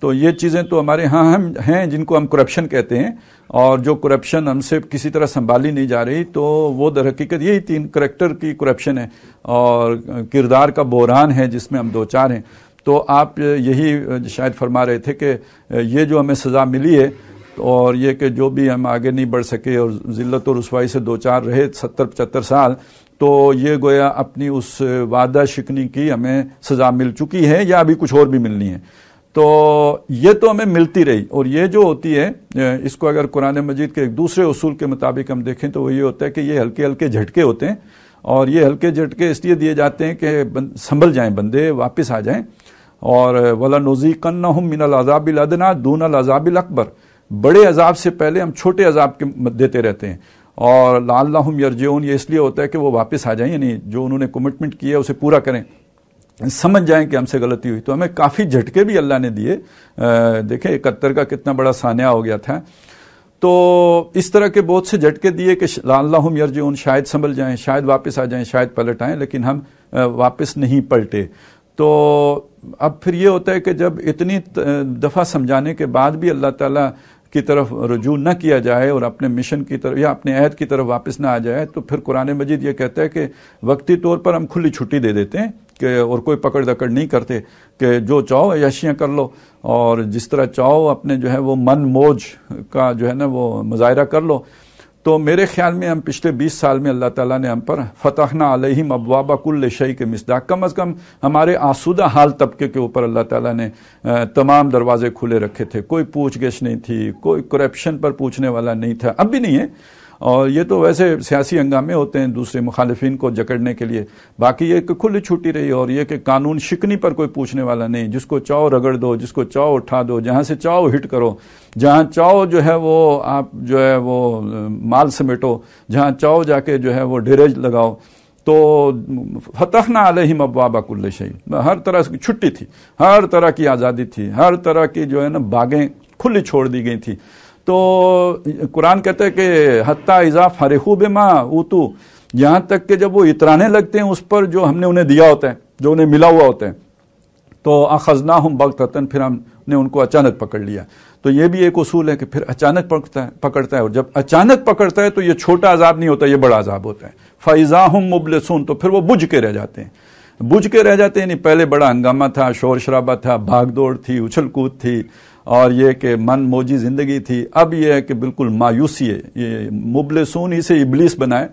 تو یہ چیزیں تو ہمارے ہاں ہم ہیں جن کو ہم کرپشن کہتے ہیں، اور جو کرپشن ہم سے کسی طرح سنبھالی نہیں جا رہی، تو وہ در حقیقت یہی 3 کریکٹر کی کرپشن ہے اور کردار کا بحران ہے جس میں ہم دو چار ہیں۔ تو آپ یہی شاید فرما رہے تھے کہ یہ جو ہمیں سزا ملی ہے، اور یہ کہ جو بھی ہم آگے نہیں بڑھ سکے اور ذلت و رسوائی سے دو چار رہے 70-75 سال، تو یہ گویا اپنی اس وعدہ شکنی کی ہمیں سزا مل چکی ہے یا ابھی کچھ اور بھی ملنی ہے۔ تو یہ تو ہمیں ملتی رہی، اور یہ جو ہوتی ہے اس کو اگر قرآن مجید کے ایک دوسرے اصول کے مطابق ہم دیکھیں تو وہ یہ ہوتا ہے کہ یہ ہلکے ہلکے جھٹکے ہوتے ہیں، اور یہ ہلکے جھٹکے اس لیے دیے جاتے ہیں کہ سنبھل جائیں بندے، واپس آ جائیں۔ اور وَلَنُذِيقَنَّهُم مِّنَ الْعَذَابِ الْأَدْنَىٰ دُونَ الْعَذَابِ الْأَكْبَرِ، بڑے عذاب سے پہلے ہم چھوٹے عذاب دیتے رہتے ہیں۔ اور لعلہم یرجعون، یہ اس لیے ہوتا ہے کہ وہ واپس آ جائیں، یعنی جو انہوں نے کمٹمنٹ کی ہے اسے پورا کریں، سمجھ جائیں کہ ہم سے غلطی ہوئی۔ تو ہمیں کافی جھٹکے بھی اللہ نے دیے، دیکھیں 71 کا کتنا بڑا سانحہ ہو گیا تھا۔ تو اس طرح کے بہت سے جھٹکے دیے کہ لعلہم یرجعون، شاید سنبھل جائیں، شاید واپس آ جائیں، شاید پلٹ آئیں، لیکن ہم واپس نہیں پلٹے۔ تو اب پھر یہ ہوتا ہے کہ جب اتنی دفعہ سمجھانے کے بعد بھی اللہ تعالیٰ کی طرف رجوع نہ کیا جائے اور اپنے مشن کی طرف یا اپنے عہد کی طرف واپس نہ آ جائے، تو پھر قرآن مجید یہ کہتا ہے کہ وقتی طور پر ہم کھلی چھٹی دے دیتے ہیں کہ اور کوئی پکڑ دکڑ نہیں کرتے کہ جو چاہو عیاشیاں کر لو اور جس طرح چاہو اپنے جو ہے وہ من موج کا جو ہے نا وہ مظاہرہ کر لو۔ تو میرے خیال میں ہم پچھلے 20 سال میں اللہ تعالیٰ نے ہم پر فتحنا علیہم ابواب کل شیء کے مصداق، کم از کم ہمارے آسودہ حال طبقے کے اوپر اللہ تعالیٰ نے تمام دروازے کھلے رکھے تھے، کوئی پوچھ گچھ نہیں تھی، کوئی کرپشن پر پوچھنے والا نہیں تھا، اب بھی نہیں ہے۔ اور یہ تو ویسے سیاسی ہنگامے ہوتے ہیں دوسرے مخالفین کو جکڑنے کے لیے، باقی یہ کہ کھلی چھٹی رہی، اور یہ کہ قانون شکنی پر کوئی پوچھنے والا نہیں، جس کو چاہو رگڑ دو، جس کو چاہو اٹھا دو، جہاں سے چاہو ہٹ کرو، جہاں چاہو جو ہے وہ آپ جو ہے وہ مال سمیٹو، جہاں چاہو جا کے جو ہے وہ ڈیرے لگاؤ۔ تو فتحنا علیہم ابواب کل شیء، ہر طرح کی چھٹی تھی، ہر طرح کی آزادی تھی، ہر طرح کی جو ہے نا باغیں کھلی چھوڑ دی گئی تھی۔ تو قرآن کہتا ہے کہ حتیٰ اذا فرحوا بما اوتوا، یہاں تک کہ جب وہ اترانے لگتے ہیں اس پر جو ہم نے انہیں دیا ہوتا ہے، جو انہیں ملا ہوا ہوتا ہے، تو اخذناہم بغتۃ، پھر ہم نے ان کو اچانک پکڑ لیا۔ تو یہ بھی ایک اصول ہے کہ پھر اچانک پکڑتا ہے، اور جب اچانک پکڑتا ہے تو یہ چھوٹا عذاب نہیں ہوتا، یہ بڑا عذاب ہوتا ہے۔ فَإِذَا هُمْ مُبْلِسُونَ، تو پھر وہ بجھ کے رہ جاتے ہیں، بجھ کے رہ جاتے ہیں، یعنی پہلے بڑا ہنگامہ تھا، شور شرابہ تھا، بھاگ دوڑ تھی، اچھل کود تھی، اور یہ کہ من موجی زندگی تھی، اب یہ ہے کہ بالکل مایوسی ہے۔ یہ مبلسون ہی سے ابلیس بنائے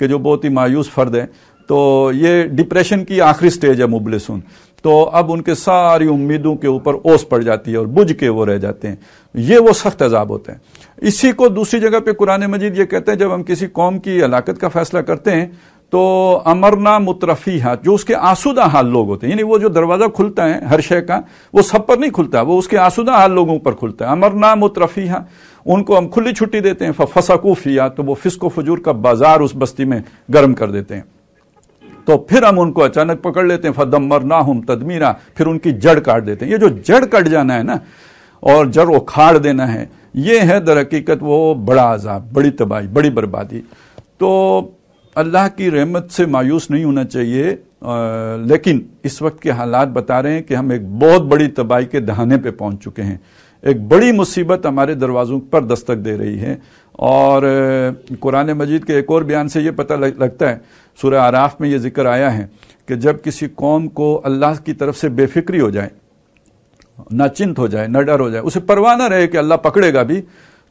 کہ جو بہت ہی مایوس فرد ہے، تو یہ ڈپریشن کی آخری سٹیج ہے مبلسون۔ تو اب ان کے ساری امیدوں کے اوپر اوس پڑ جاتی ہے اور بجھ کے وہ رہ جاتے ہیں، یہ وہ سخت عذاب ہوتا ہے۔ اسی کو دوسری جگہ پہ قرآن مجید یہ کہتے ہیں جب ہم کسی قوم کی ہلاکت کا فیصلہ کرتے ہیں تو امرنا مترفیہا، جو اس کے آسودہ حال لوگ ہوتے ہیں، یعنی وہ جو دروازہ کھلتا ہے ہر شے کا وہ سب پر نہیں کھلتا، وہ اس کے آسودہ حال لوگوں پر کھلتا ہے۔ امرنا مترفیہا، ان کو ہم کھلی چھٹی دیتے ہیں، ففسقوا فیہا، تو وہ فسق و فجور کا بازار اس بستی میں گرم کر دیتے ہیں۔ تو پھر ہم ان کو اچانک پکڑ لیتے ہیں، فدمرناہم تدمیرا، پھر ان کی جڑ کاٹ دیتے ہیں۔ یہ جو جڑ کٹ جانا ہے نا اور جڑ اکھاڑ دینا ہے، یہ ہے در حقیقت وہ بڑا عذاب، بڑی تباہی، بڑی بربادی۔ تو اللہ کی رحمت سے مایوس نہیں ہونا چاہیے، لیکن اس وقت کے حالات بتا رہے ہیں کہ ہم ایک بہت بڑی تباہی کے دہانے پہ پہنچ چکے ہیں، ایک بڑی مصیبت ہمارے دروازوں پر دستک دے رہی ہے۔ اور قرآن مجید کے ایک اور بیان سے یہ پتہ لگتا ہے، سورہ اعراف میں یہ ذکر آیا ہے کہ جب کسی قوم کو اللہ کی طرف سے بے فکری ہو جائے، نہ چنت ہو جائے، نہ ڈر ہو جائے، اسے پرواہ نہ رہے کہ اللہ پکڑے گا بھی،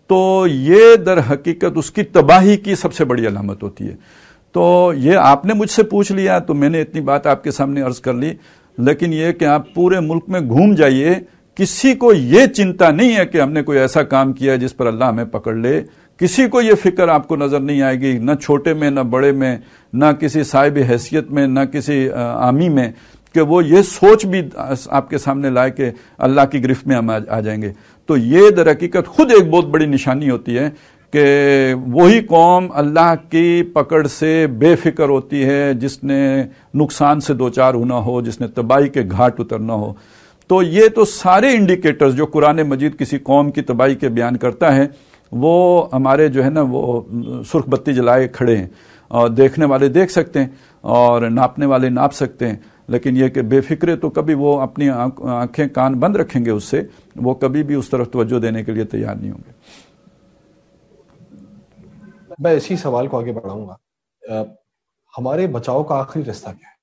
تو یہ در حقیقت اس کی تباہی کی سب سے بڑی علامت ہوتی ہے۔ تو یہ آپ نے مجھ سے پوچھ لیا تو میں نے اتنی بات آپ کے سامنے عرض کر لی، لیکن یہ کہ آپ پورے ملک میں گھوم جائیے، کسی کو یہ چنتا نہیں ہے کہ ہم نے کوئی ایسا کام کیا جس پر اللہ ہمیں پکڑ لے، کسی کو یہ فکر آپ کو نظر نہیں آئے گی، نہ چھوٹے میں، نہ بڑے میں، نہ کسی صاحب حیثیت میں، نہ کسی عامی میں، کہ وہ یہ سوچ بھی آپ کے سامنے لائے کہ اللہ کی گرفت میں ہم آ جائیں گے۔ تو یہ در حقیقت خود ایک بہت بڑی نشانی ہوتی ہے کہ وہی قوم اللہ کی پکڑ سے بے فکر ہوتی ہے جس نے نقصان سے دوچار ہونا ہو، جس نے تباہی کے گھاٹ اترنا ہو۔ تو یہ تو سارے انڈیکیٹرز جو قرآن مجید کسی قوم کی تباہی کے بیان کرتا ہے، وہ ہمارے جو ہے نا وہ سرخ بتی جلائے کھڑے ہیں، اور دیکھنے والے دیکھ سکتے ہیں اور ناپنے والے ناپ سکتے ہیں۔ لیکن یہ کہ بے فکرے تو کبھی وہ اپنی آنکھیں کان بند رکھیں گے، اس سے وہ کبھی بھی اس طرف توجہ دینے کے لیے تیار نہیں ہوں گے۔ میں اسی سوال کو آگے بڑھاؤں گا، ہمارے بچاؤ کا آخری راستہ کیا ہے؟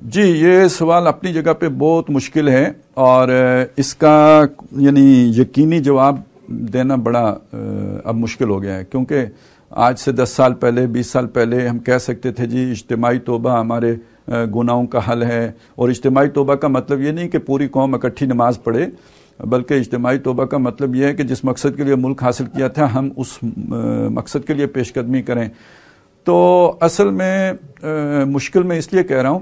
جی، یہ سوال اپنی جگہ پہ بہت مشکل ہے، اور اس کا یعنی یقینی جواب دینا بڑا اب مشکل ہو گیا ہے، کیونکہ آج سے 10 سال پہلے 20 سال پہلے ہم کہہ سکتے تھے جی اجتماعی توبہ ہمارے گناہوں کا حل ہے، اور اجتماعی توبہ کا مطلب یہ نہیں کہ پوری قوم اکٹھی نماز پڑھے، بلکہ اجتماعی توبہ کا مطلب یہ ہے کہ جس مقصد کے لیے ملک حاصل کیا تھا ہم اس مقصد کے لیے پیش قدمی کریں۔ تو اصل میں مشکل میں اس لیے کہہ رہا ہوں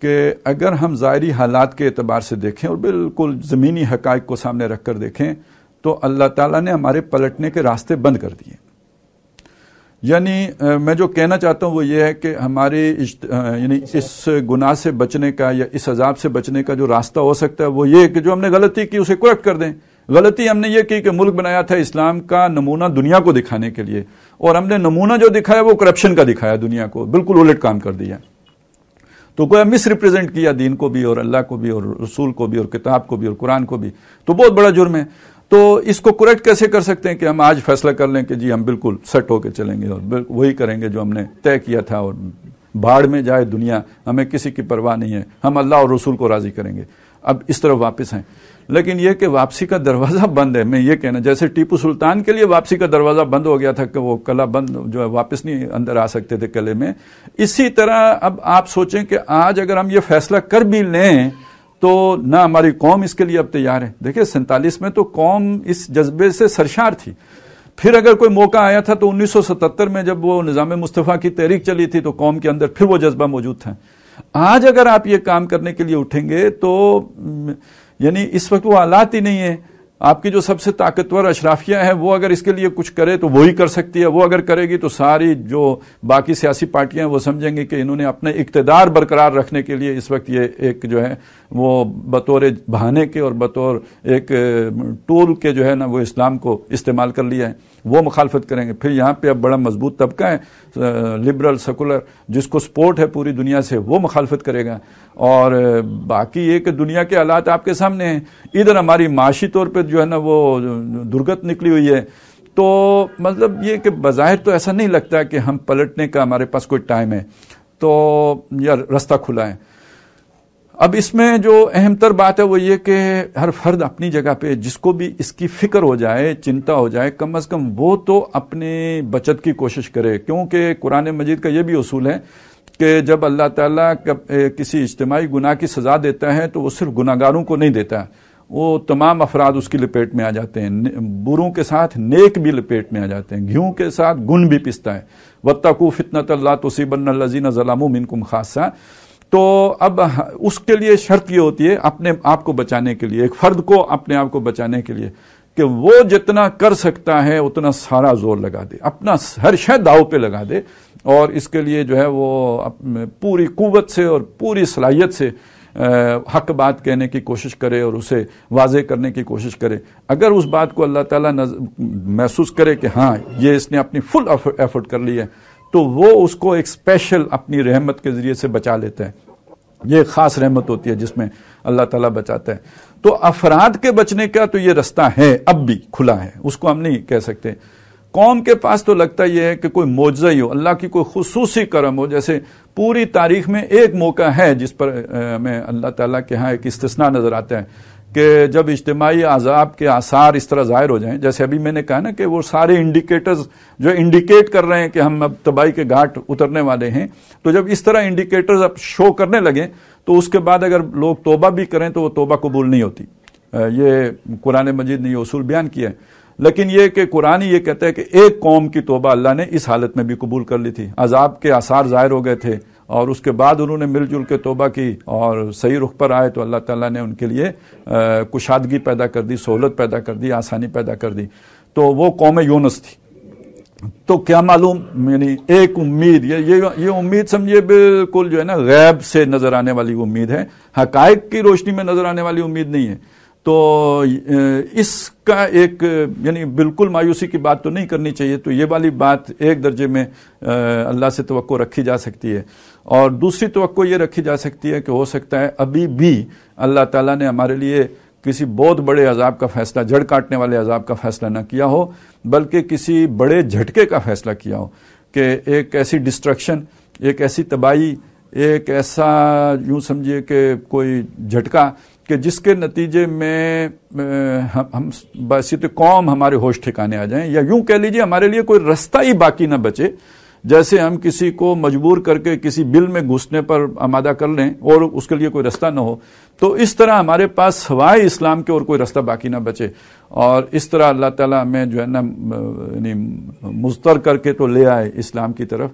کہ اگر ہم ظاہری حالات کے اعتبار سے دیکھیں اور بالکل زمینی حقائق کو سامنے رکھ کر دیکھیں تو اللہ تعالیٰ نے ہمارے پلٹنے کے راستے بند کر دیے۔ یعنی میں جو کہنا چاہتا ہوں وہ یہ ہے کہ ہمارے یعنی اس گناہ سے بچنے کا یا اس عذاب سے بچنے کا جو راستہ ہو سکتا ہے وہ یہ کہ جو ہم نے غلطی کی اسے کریکٹ کر دیں۔ غلطی ہم نے یہ کی کہ ملک بنایا تھا اسلام کا نمونہ دنیا کو دکھانے کے لیے، اور ہم نے نمونہ جو دکھایا وہ کرپشن کا دکھایا، دنیا کو بالکل الٹ کام کر دیا، تو کوئی مس ریپرزینٹ کیا دین کو بھی اور اللہ کو بھی اور رسول کو بھی اور کتاب کو بھی اور قرآن کو بھی، تو بہت بڑا جرم ہے۔ تو اس کو کریکٹ کیسے کر سکتے ہیں کہ ہم آج فیصلہ کر لیں کہ جی ہم بالکل سیٹ ہو کے چلیں گے اور وہی کریں گے جو ہم نے طے کیا تھا، اور بھاڑ میں جائے دنیا، ہمیں کسی کی پرواہ نہیں ہے، ہم اللہ اور رسول کو راضی کریں گے۔ اب اس طرف واپس ہیں، لیکن یہ کہ واپسی کا دروازہ بند ہے۔ میں یہ کہنا جیسے ٹیپو سلطان کے لیے واپسی کا دروازہ بند ہو گیا تھا کہ وہ قلعہ بند جو ہے واپس نہیں اندر آ سکتے تھے قلعے میں، اسی طرح اب آپ سوچیں کہ آج اگر ہم یہ فیصلہ کر بھی لیں تو نہ ہماری قوم اس کے لیے اب تیار ہے۔ دیکھیں 47 میں تو قوم اس جذبے سے سرشار تھی، پھر اگر کوئی موقع آیا تھا تو 1977 میں جب وہ نظام مصطفیٰ کی تحریک چلی تھی تو قوم کے اندر پھر وہ جذبہ موجود تھا۔ آج اگر آپ یہ کام کرنے کے لیے اٹھیں گے تو یعنی اس وقت وہ حالات ہی نہیں ہے۔ آپ کی جو سب سے طاقتور اشرافیہ ہے وہ اگر اس کے لیے کچھ کرے تو وہی کر سکتی ہے، وہ اگر کرے گی تو ساری جو باقی سیاسی پارٹیاں وہ سمجھیں گے کہ انہوں نے اپنے اقتدار برقرار رکھنے کے لیے اس وقت یہ ایک جو ہے وہ بطور بہانے کے اور بطور ایک ٹول کے جو ہے نا وہ اسلام کو استعمال کر لیا ہے، وہ مخالفت کریں گے۔ پھر یہاں پہ اب بڑا مضبوط طبقہ ہے لبرل سیکولر جس کو سپورٹ ہے پوری دنیا سے، وہ مخالفت کرے گا، اور باقی یہ کہ دنیا کے حالات آپ کے سامنے ہیں۔ ادھر ہماری معاشی طور پہ جو ہے نا وہ درگت نکلی ہوئی ہے، تو مطلب یہ کہ بظاہر تو ایسا نہیں لگتا کہ ہم پلٹنے کا ہمارے پاس کوئی ٹائم ہے تو یا راستہ کھلا ہے۔ اب اس میں جو اہم تر بات ہے وہ یہ کہ ہر فرد اپنی جگہ پہ جس کو بھی اس کی فکر ہو جائے، چنتا ہو جائے، کم از کم وہ تو اپنی بچت کی کوشش کرے، کیونکہ قرآن مجید کا یہ بھی اصول ہے کہ جب اللہ تعالیٰ کسی اجتماعی گناہ کی سزا دیتا ہے تو وہ صرف گناہگاروں کو نہیں دیتا، وہ تمام افراد اس کی لپیٹ میں آ جاتے ہیں، بروں کے ساتھ نیک بھی لپیٹ میں آ جاتے ہیں، گھیوں کے ساتھ گن بھی پستا ہے۔ وَاتَّقُوا فِتْنَةً لَا تُصِيبَنَّ الَّذِينَ ظَلَمُوا مِنكُمْ خَاصَّةً۔ تو اب اس کے لیے شرط یہ ہوتی ہے اپنے آپ کو بچانے کے لیے، ایک فرد کو اپنے آپ کو بچانے کے لیے کہ وہ جتنا کر سکتا ہے اتنا سارا زور لگا دے، اپنا ہر شے داؤ پہ لگا دے، اور اس کے لیے جو ہے وہ پوری قوت سے اور پوری صلاحیت سے حق بات کہنے کی کوشش کرے اور اسے واضح کرنے کی کوشش کرے۔ اگر اس بات کو اللہ تعالیٰ محسوس کرے کہ ہاں یہ اس نے اپنی فل ایفرٹ کر لی ہے تو وہ اس کو ایک اسپیشل اپنی رحمت کے ذریعے سے بچا لیتا ہے۔ یہ خاص رحمت ہوتی ہے جس میں اللہ تعالیٰ بچاتا ہے۔ تو افراد کے بچنے کا تو یہ رستہ ہے، اب بھی کھلا ہے، اس کو ہم نہیں کہہ سکتے۔ قوم کے پاس تو لگتا یہ ہے کہ کوئی معجزہ ہی ہو، اللہ کی کوئی خصوصی کرم ہو، جیسے پوری تاریخ میں ایک موقع ہے جس پر ہمیں اللہ تعالیٰ کے ہاں ایک استثناء نظر آتا ہے کہ جب اجتماعی عذاب کے آثار اس طرح ظاہر ہو جائیں، جیسے ابھی میں نے کہا نا کہ وہ سارے انڈیکیٹرز جو انڈیکیٹ کر رہے ہیں کہ ہم اب تباہی کے گھاٹ اترنے والے ہیں، تو جب اس طرح انڈیکیٹرز اب شو کرنے لگیں تو اس کے بعد اگر لوگ توبہ بھی کریں تو وہ توبہ قبول نہیں ہوتی۔ یہ قرآن مجید نے یہ اصول بیان کیا ہے، لیکن یہ کہ قرآن یہ کہتا ہے کہ ایک قوم کی توبہ اللہ نے اس حالت میں بھی قبول کر لی تھی، عذاب کے آثار ظاہر ہو گئے تھے اور اس کے بعد انہوں نے مل جل کے توبہ کی اور صحیح رخ پر آئے تو اللہ تعالیٰ نے ان کے لیے کشادگی پیدا کر دی، سہولت پیدا کر دی، آسانی پیدا کر دی۔ تو وہ قوم یونس تھی۔ تو کیا معلوم، یعنی ایک امید، یہ امید سمجھیے بالکل جو ہے نا غیب سے نظر آنے والی امید ہے، حقائق کی روشنی میں نظر آنے والی امید نہیں ہے۔ تو اس کا ایک یعنی بالکل مایوسی کی بات تو نہیں کرنی چاہیے. تو یہ والی بات ایک درجے میں اللہ سے توقع رکھی جا سکتی ہے. اور دوسری توقع یہ رکھی جا سکتی ہے کہ ہو سکتا ہے ابھی بھی اللہ تعالیٰ نے ہمارے لیے کسی بہت بڑے عذاب کا فیصلہ، جڑ کاٹنے والے عذاب کا فیصلہ نہ کیا ہو، بلکہ کسی بڑے جھٹکے کا فیصلہ کیا ہو، کہ ایک ایسی ڈسٹرکشن، ایک ایسی تباہی، ایک ایسا یوں سمجھیے کہ کوئی جھٹکا کہ جس کے نتیجے میں ہم بحیثیت قوم ہمارے ہوش ٹھکانے آ جائیں، یا یوں کہہ لیجیے ہمارے لیے کوئی رستہ ہی باقی نہ بچے. جیسے ہم کسی کو مجبور کر کے کسی بل میں گھسنے پر آمادہ کر لیں اور اس کے لیے کوئی رستہ نہ ہو، تو اس طرح ہمارے پاس سوائے اسلام کے اور کوئی رستہ باقی نہ بچے. اور اس طرح اللہ تعالیٰ ہمیں جو ہے نا یعنی مضطر کر کے تو لے آئے اسلام کی طرف،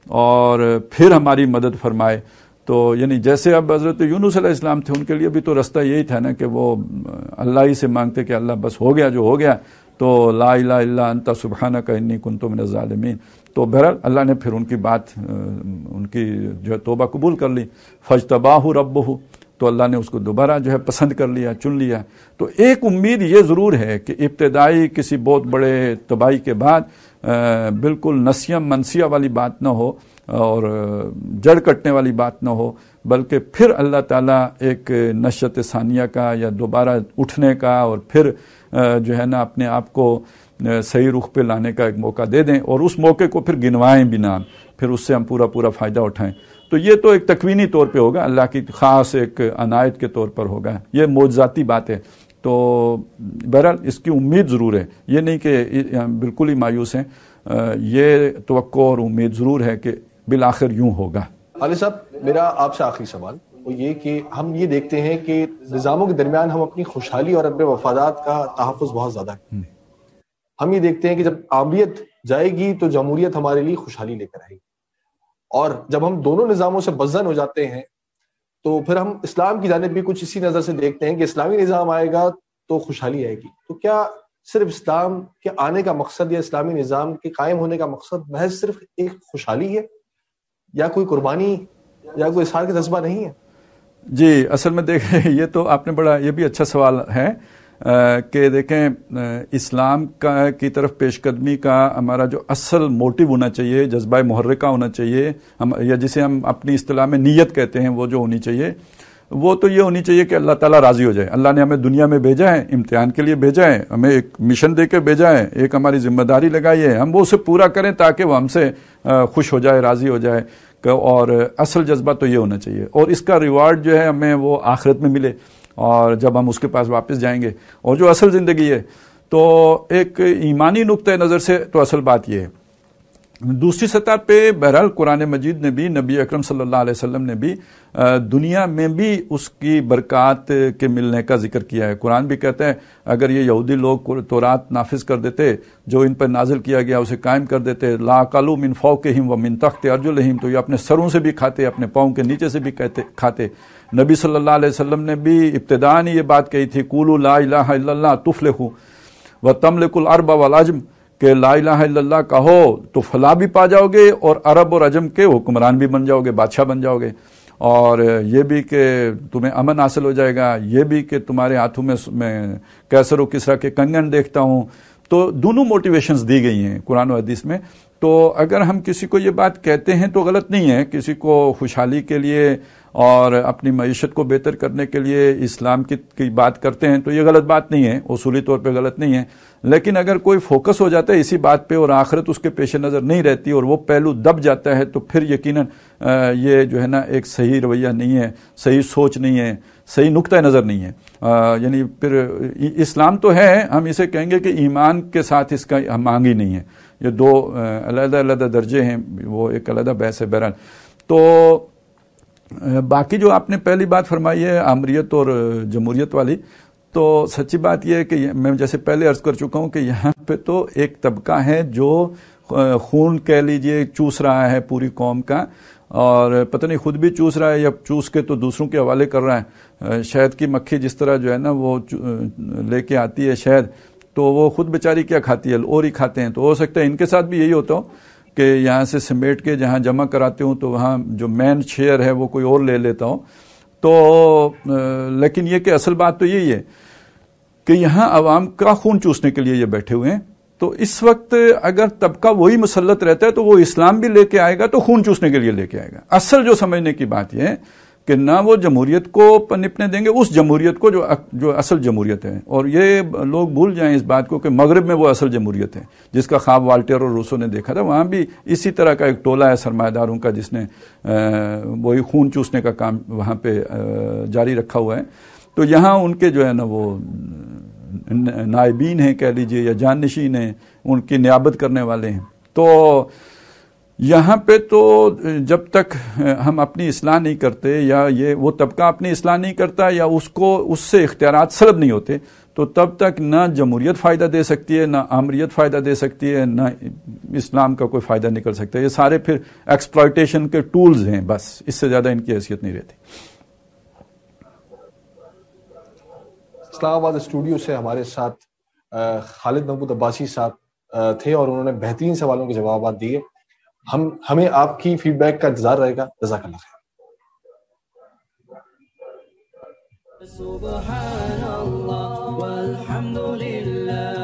اور پھر ہماری مدد فرمائے. تو یعنی جیسے اب حضرت یونس علیہ السلام تھے، ان کے لیے بھی تو رستہ یہی تھا نا کہ وہ اللہ ہی سے مانگتے کہ اللہ بس ہو گیا جو ہو گیا، تو لا الہ الا انت سبحانک انی کنت من الظالمین. تو بہرحال اللہ نے پھر ان کی بات، ان کی جو ہے توبہ قبول کر لی. فاجتباہ ربہ، تو اللہ نے اس کو دوبارہ جو ہے پسند کر لیا، چن لیا. تو ایک امید یہ ضرور ہے کہ ابتدائی کسی بہت بڑے تباہی کے بعد بالکل نسیم منسیہ والی بات نہ ہو اور جڑ کٹنے والی بات نہ ہو، بلکہ پھر اللہ تعالیٰ ایک نشأت ثانیہ کا یا دوبارہ اٹھنے کا اور پھر جو ہے نا اپنے آپ کو صحیح رخ پہ لانے کا ایک موقع دے دیں، اور اس موقع کو پھر گنوائیں بھی نہ، پھر اس سے ہم پورا فائدہ اٹھائیں. تو یہ تو ایک تکوینی طور پہ ہوگا، اللہ کی خاص ایک عنایت کے طور پر ہوگا، یہ معجزاتی بات ہے. تو بہرحال اس کی امید ضرور ہے، یہ نہیں کہ بالکل ہی مایوس ہیں، یہ توقع اور امید ضرور ہے کہ بالآخر یوں ہوگا. علی صاحب، میرا آپ سے آخری سوال وہ یہ کہ ہم یہ دیکھتے ہیں کہ نظاموں کے درمیان ہم اپنی خوشحالی اور اپنے مفادات کا تحفظ بہت زیادہ کرتے ہیں. ہم یہ دیکھتے ہیں کہ جب عامیت جائے گی تو جمہوریت ہمارے لیے خوشحالی لے کر آئے گی، اور جب ہم دونوں نظاموں سے بزن ہو جاتے ہیں تو پھر ہم اسلام کی جانب بھی کچھ اسی نظر سے دیکھتے ہیں کہ اسلامی نظام آئے گا تو خوشحالی آئے گی. تو کیا صرف اسلام کے آنے کا مقصد یا اسلامی نظام کے قائم ہونے کا مقصد محض صرف ایک خوشحالی ہے، یا کوئی قربانی یا کوئی اظہار کا جذبہ نہیں ہے؟ جی، اصل میں دیکھیں، یہ تو آپ نے بڑا، یہ بھی اچھا سوال ہے کہ دیکھیں اسلام کی طرف پیش قدمی کا ہمارا جو اصل موٹیو ہونا چاہیے، جذبہ محرکہ ہونا چاہیے، یا جسے ہم اپنی اصطلاح میں نیت کہتے ہیں، وہ جو ہونی چاہیے وہ تو یہ ہونی چاہیے کہ اللہ تعالیٰ راضی ہو جائے. اللہ نے ہمیں دنیا میں بھیجا ہے، امتحان کے لیے بھیجا ہے، ہمیں ایک مشن دے کے بھیجا ہے، ایک ہماری ذمہ داری لگائی ہے، ہم وہ اسے پورا کریں تاکہ وہ ہم سے خوش ہو جائے، راضی ہو جائے. اور اصل جذبہ تو یہ ہونا چاہیے، اور اس کا ریوارڈ جو ہے ہمیں وہ آخرت میں ملے، اور جب ہم اس کے پاس واپس جائیں گے. اور جو اصل زندگی ہے تو ایک ایمانی نقطۂ نظر سے تو اصل بات یہ ہے. دوسری سطح پہ بہرحال قرآن مجید نے بھی، نبی اکرم صلی اللہ علیہ وسلم نے بھی دنیا میں بھی اس کی برکات کے ملنے کا ذکر کیا ہے. قرآن بھی کہتا ہے اگر یہ یہودی لوگ تورات نافذ کر دیتے، جو ان پر نازل کیا گیا اسے قائم کر دیتے، لا اکلوا من فوقہم ومن تحت ارجلہم، تو یہ اپنے سروں سے بھی کھاتے، اپنے پاؤں کے نیچے سے بھی کھاتے. نبی صلی اللہ علیہ وسلم نے بھی ابتداءً یہ بات کہی تھی، قولوا لا الہ الا اللہ تفلحوا وتملکوا الارض والعجم، کہ لا الہ الا اللہ کہو تو فلاح بھی پا جاؤ گے، اور عرب اور عجم کے حکمران بھی بن جاؤ گے، بادشاہ بن جاؤ گے، اور یہ بھی کہ تمہیں امن حاصل ہو جائے گا، یہ بھی کہ تمہارے ہاتھوں میں کیسر و کسرا کے کنگن دیکھتا ہوں. تو دونوں موٹیویشنز دی گئی ہیں قرآن و حدیث میں. تو اگر ہم کسی کو یہ بات کہتے ہیں تو غلط نہیں ہے، کسی کو خوشحالی کے لیے اور اپنی معیشت کو بہتر کرنے کے لیے اسلام کی بات کرتے ہیں تو یہ غلط بات نہیں ہے، اصولی طور پہ غلط نہیں ہے. لیکن اگر کوئی فوکس ہو جاتا ہے اسی بات پہ اور آخرت اس کے پیش نظر نہیں رہتی اور وہ پہلو دب جاتا ہے، تو پھر یقیناً یہ جو ہے نا ایک صحیح رویہ نہیں ہے، صحیح سوچ نہیں ہے، صحیح نقطۂ نظر نہیں ہے. یعنی پھر اسلام تو ہے، ہم اسے کہیں گے کہ ایمان کے ساتھ اس کا ہم مانگ ہی نہیں ہے. یہ دو علیحدہ علیحدہ درجے ہیں، وہ ایک علیحدہ بحث ہے. بہرحال تو باقی جو آپ نے پہلی بات فرمائی ہے آمریت اور جمہوریت والی، تو سچی بات یہ ہے کہ میں جیسے پہلے عرض کر چکا ہوں کہ یہاں پہ تو ایک طبقہ ہے جو خون کہہ لیجئے چوس رہا ہے پوری قوم کا، اور پتہ نہیں خود بھی چوس رہا ہے یا چوس کے تو دوسروں کے حوالے کر رہا ہے. شہد کی مکھی جس طرح جو ہے نا وہ لے کے آتی ہے شہد، تو وہ خود بیچاری کیا کھاتی ہے، اور ہی کھاتے ہیں. تو ہو سکتا ہے ان کے ساتھ بھی یہی ہوتا ہو کہ یہاں سے سمیٹ کے جہاں جمع کراتے ہوں تو وہاں جو مین شیئر ہے وہ کوئی اور لے لیتا ہو. تو لیکن یہ کہ اصل بات تو یہی ہے کہ یہاں عوام کا خون چوسنے کے لیے یہ بیٹھے ہوئے ہیں. تو اس وقت اگر طبقہ وہی مسلط رہتا ہے تو وہ اسلام بھی لے کے آئے گا تو خون چوسنے کے لیے لے کے آئے گا. اصل جو سمجھنے کی بات یہ ہے کہ نہ وہ جمہوریت کو پنپنے دیں گے، اس جمہوریت کو جو اصل جمہوریت ہے. اور یہ لوگ بھول جائیں اس بات کو کہ مغرب میں وہ اصل جمہوریت ہے جس کا خواب والٹیر اور روسو نے دیکھا تھا. وہاں بھی اسی طرح کا ایک ٹولہ ہے سرمایہ داروں کا جس نے وہی خون چوسنے کا کام وہاں پہ جاری رکھا ہوا ہے. تو یہاں ان کے جو ہے نا وہ نائبین ہیں کہہ لیجئے یا جانشین ہیں، ان کی نیابت کرنے والے ہیں. تو یہاں پہ تو جب تک ہم اپنی اصلاح نہیں کرتے یا وہ طبقہ اپنی اصلاح نہیں کرتا یا اس سے اختیارات سلب نہیں ہوتے تو تب تک نہ جمہوریت فائدہ دے سکتی ہے، نہ آمریت فائدہ دے سکتی ہے، نہ اسلام کا کوئی فائدہ نکل سکتا ہے. یہ سارے پھر ایکسپلائٹیشن کے ٹولز ہیں، بس اس سے زیادہ ان کی حیثیت نہیں رہتی. اسلام آباد اسٹوڈیو سے ہمارے ساتھ خالد محمود عباسی صاحب تھے اور انہوں نے بہترین سوالوں کے جوابات دیے. ہمیں آپ کی فیڈ بیک کا انتظار رہے گا. جزاک اللہ خیر. سبحان اللہ والحمد للہ.